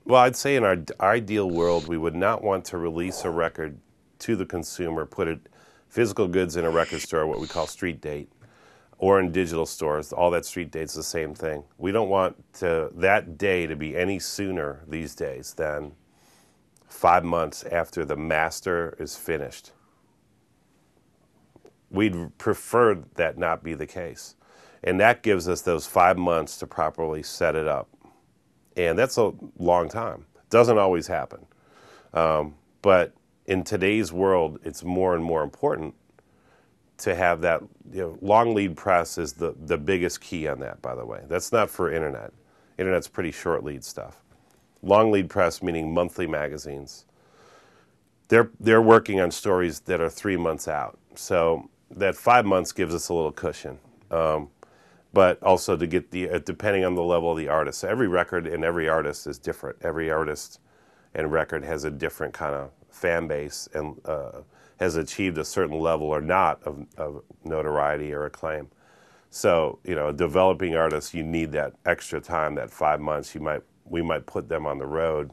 Well, I'd say in our ideal world, we would not want to release a record to the consumer, put it physical goods in a record store, what we call street date, or in digital stores. All that street date's the same thing. We don't want that day to be any sooner these days than 5 months after the master is finished. We'd prefer that not be the case. And that gives us those 5 months to properly set it up. And that's a long time. Doesn't always happen. But in today's world, it's more and more important to have that. Long lead press is the biggest key on that, by the way. That's not for internet. Internet's pretty short lead stuff. Long lead press, meaning monthly magazines. They're working on stories that are 3 months out. So that 5 months gives us a little cushion. But also to get depending on the level of the artist. So every record and every artist is different. Every artist and record has a different kind of fan base and has achieved a certain level or not of notoriety or acclaim. So, a developing artist, you need that extra time, that 5 months. We might put them on the road.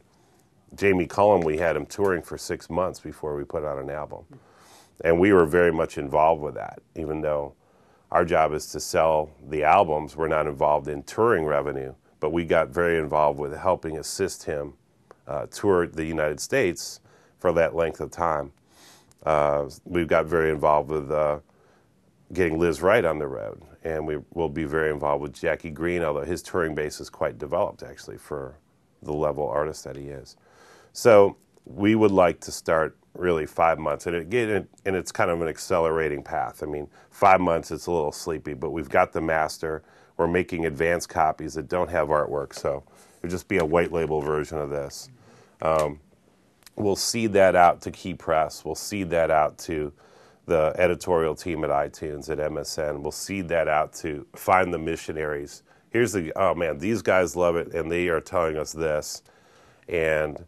Jamie Cullum, we had him touring for 6 months before we put out an album. And we were very much involved with that, even though our job is to sell the albums. We're not involved in touring revenue, but we got very involved with helping assist him tour the United States for that length of time. We've got very involved with getting Liz Wright on the road, and we will be very involved with Jackie Green, although his touring base is quite developed, actually, for the level artist that he is. So we would like to start really 5 months, and it's kind of an accelerating path. I mean, 5 months, it's a little sleepy, but we've got the master. We're making advanced copies that don't have artwork, so it'll just be a white label version of this. We'll seed that out to Key Press. We'll seed that out to the editorial team at iTunes, at MSN. We'll seed that out to Find the Missionaries. Oh man, these guys love it, and they are telling us this. And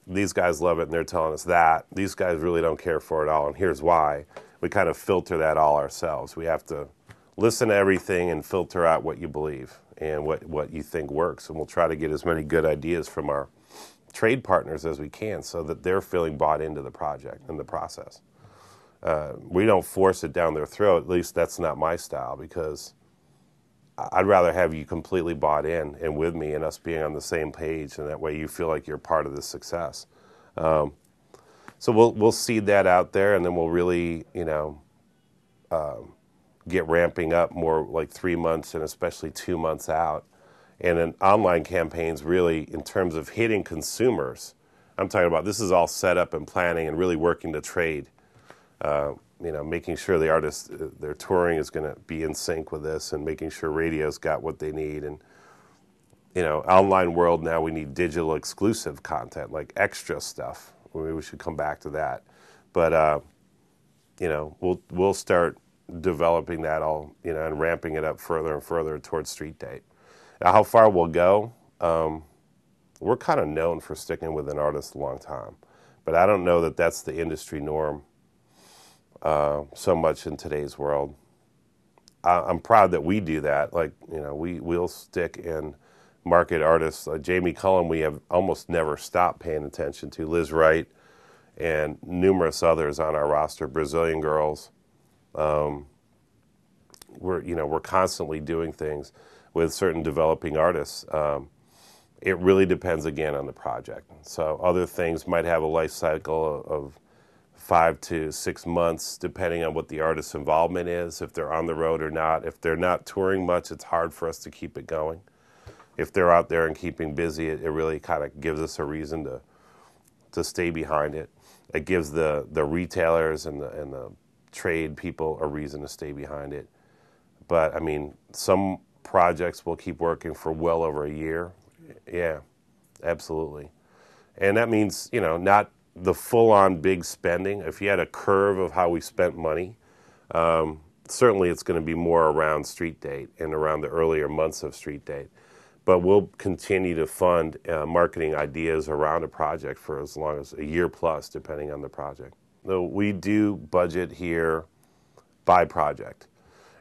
these guys love it, and they're telling us that. These guys really don't care for it all, and here's why. We kind of filter that all ourselves. We have to listen to everything and filter out what you believe and what you think works. And we'll try to get as many good ideas from our trade partners as we can so that they're feeling bought into the project and the process. We don't force it down their throat. At least that's not my style, because I'd rather have you completely bought in and with me and us being on the same page, and that way you feel like you're part of the success. So we'll seed that out there, and then we'll really, get ramping up more like 3 months and especially 2 months out. And then online campaigns really, in terms of hitting consumers, I'm talking about this is all set up and planning and really working to trade. Making sure the artists, their touring is going to be in sync with this, and making sure radio's got what they need. And, online world now, we need digital exclusive content, like extra stuff. Maybe we should come back to that. But, we'll start developing that all, and ramping it up further and further towards street date. Now, how far we'll go, we're kind of known for sticking with an artist a long time. But I don't know that that's the industry norm so much in today's world. I'm proud that we do that. Like, we'll stick and market artists. Jamie Cullum, we have almost never stopped paying attention to. Liz Wright and numerous others on our roster, Brazilian girls. We're constantly doing things with certain developing artists. It really depends, again, on the project. So other things might have a life cycle of 5 to 6 months, depending on what the artist's involvement is, if they're on the road or not. If they're not touring much, it's hard for us to keep it going. If they're out there and keeping busy, it really kind of gives us a reason to stay behind it. It gives the retailers and the trade people a reason to stay behind it. But, I mean, some projects will keep working for well over a year. Yeah, absolutely. And that means, not the full-on big spending. If you had a curve of how we spent money, certainly it's going to be more around street date and around the earlier months of street date. But we'll continue to fund marketing ideas around a project for as long as a year plus, depending on the project. So we do budget here by project.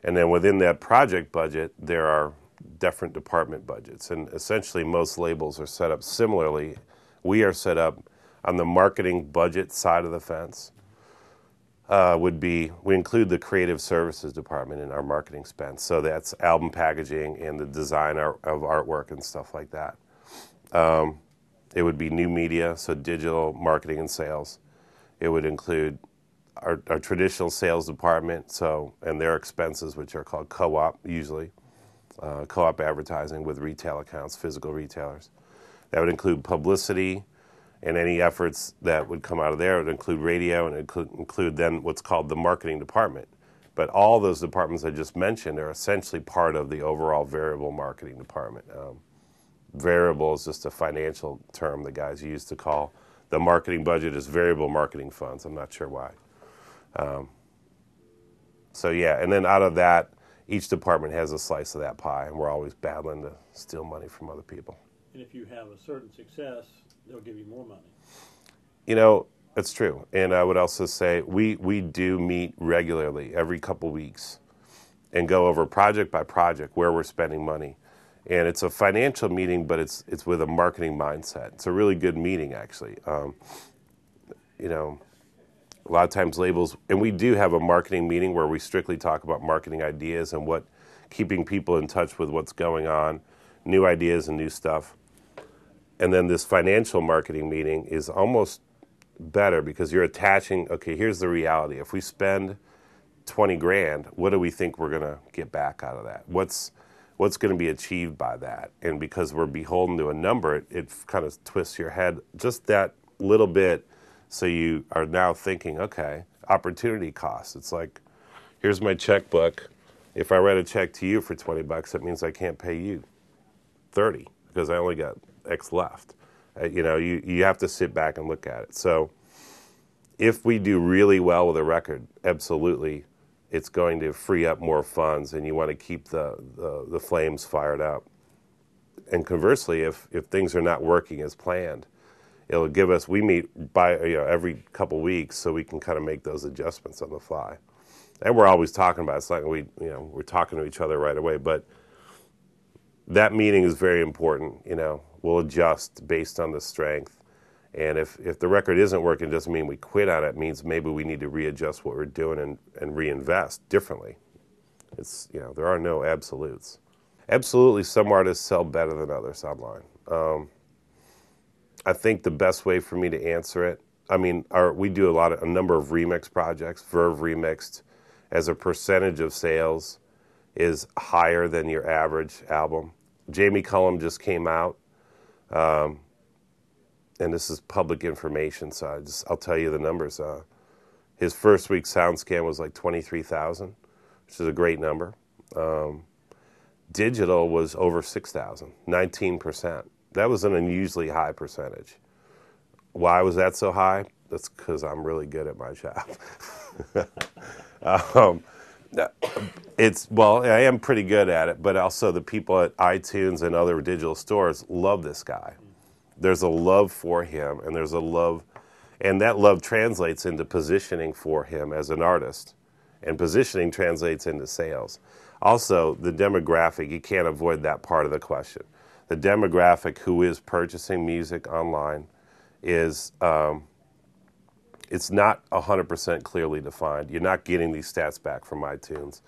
And then within that project budget, there are different department budgets. And essentially most labels are set up similarly. We are set up on the marketing budget side of the fence. We include the creative services department in our marketing spend. So that's album packaging and the design of artwork and stuff like that. It would be new media, so digital marketing and sales. It would include our traditional sales department, and their expenses, which are called co-op usually, co-op advertising with retail accounts, physical retailers. That would include publicity and any efforts that would come out of there. It would include radio, and it could include then what's called the marketing department. But all those departments I just mentioned are essentially part of the overall variable marketing department. Variable is just a financial term that guys use to call the marketing budget is variable marketing funds. I'm not sure why. And then out of that, each department has a slice of that pie, and we're always battling to steal money from other people. And if you have a certain success, they'll give you more money. You know, it's true. And I would also say we do meet regularly every couple weeks and go over project by project where we're spending money. And it's a financial meeting, but it's with a marketing mindset. It's a really good meeting, actually. A lot of times labels, and we do have a marketing meeting where we strictly talk about marketing ideas and keeping people in touch with what's going on, new ideas and new stuff. And then this financial marketing meeting is almost better because you're attaching, okay, here's the reality. If we spend 20 grand, what do we think we're going to get back out of that? What's going to be achieved by that? And because we're beholden to a number, it kind of twists your head just that little bit. So you are now thinking, okay, opportunity costs. It's like, here's my checkbook. If I write a check to you for $20, that means I can't pay you 30 because I only got X left. You have to sit back and look at it. So if we do really well with a record, absolutely, it's going to free up more funds, and you want to keep the flames fired up. And conversely, if things are not working as planned, it'll give us, we meet by every couple weeks so we can kind of make those adjustments on the fly. And we're always talking about it. It's like we're talking to each other right away, but that meeting is very important. We'll adjust based on the strength. And if the record isn't working, it doesn't mean we quit on it. It means maybe we need to readjust what we're doing and reinvest differently. It's, there are no absolutes. Absolutely, some artists sell better than others online. I think the best way for me to answer it, we do a number of remix projects. Verve Remixed, as a percentage of sales, is higher than your average album. Jamie Cullum just came out, and this is public information, so I'll tell you the numbers. His first week SoundScan was like 23,000, which is a great number. Digital was over 6,000, 19%. That was an unusually high percentage. Why was that so high? That's because I'm really good at my job. I am pretty good at it, but also the people at iTunes and other digital stores love this guy. There's a love for him, and there's a love, and that love translates into positioning for him as an artist, and positioning translates into sales. Also, the demographic, you can't avoid that part of the question. The demographic who is purchasing music online is, it's not 100% clearly defined. You're not getting these stats back from iTunes,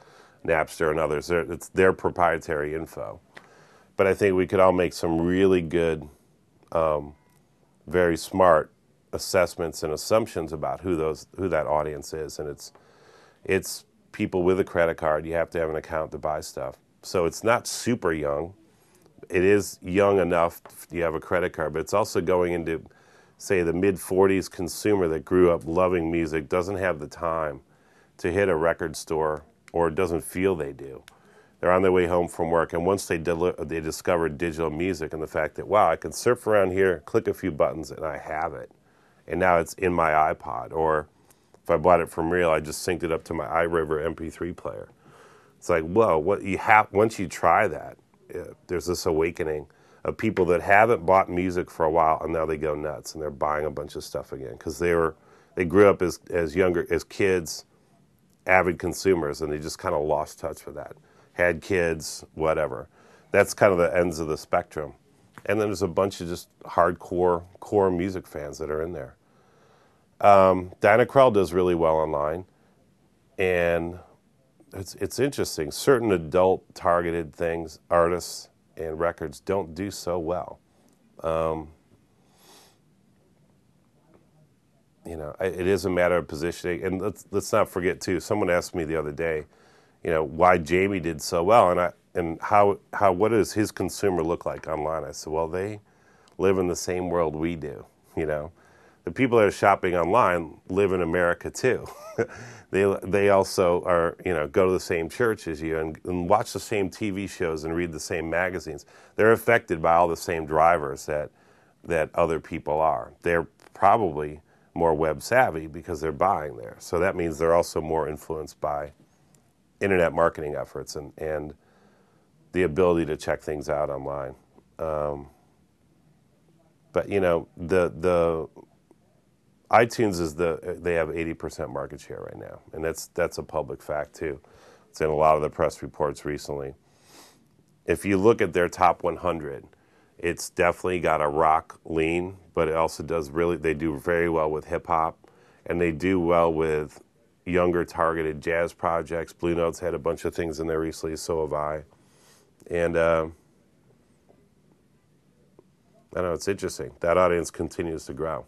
Napster, and others. It's their proprietary info. But I think we could all make some really good, very smart assessments and assumptions about who that audience is. And it's people with a credit card. You have to have an account to buy stuff. So it's not super young. It is young enough you have a credit card, but it's also going into, say, the mid-40s consumer that grew up loving music, doesn't have the time to hit a record store, or doesn't feel they do. They're on their way home from work, and once they discovered digital music and the fact that, wow, I can surf around here, click a few buttons, and I have it. And now it's in my iPod. Or if I bought it from Real, I just synced it up to my iRiver MP3 player. It's like, whoa, once you try that, there's this awakening of people that haven't bought music for a while, and now they go nuts and they're buying a bunch of stuff again because they grew up as kids, avid consumers, and they just kind of lost touch with that. Had kids, whatever. That's kind of the ends of the spectrum. And then there's a bunch of just hardcore core music fans that are in there. Dinah Krell does really well online, and it's interesting. Certain adult targeted things, artists and records don't do so well. It is a matter of positioning, and let's not forget too. Someone asked me the other day, why Jamie did so well, and how what does his consumer look like online? I said, well, they live in the same world we do. The people that are shopping online live in America too. They also are go to the same church as you and watch the same TV shows and read the same magazines. They're affected by all the same drivers that other people are. They're probably more web savvy because they're buying there. So that means they're also more influenced by internet marketing efforts and the ability to check things out online. But the iTunes they have 80% market share right now, and that's a public fact too. It's in a lot of the press reports recently. If you look at their top 100, it's definitely got a rock lean, but it also they do very well with hip hop, and they do well with younger targeted jazz projects. Blue Note's had a bunch of things in there recently, so have I. And I don't know, it's interesting. That audience continues to grow.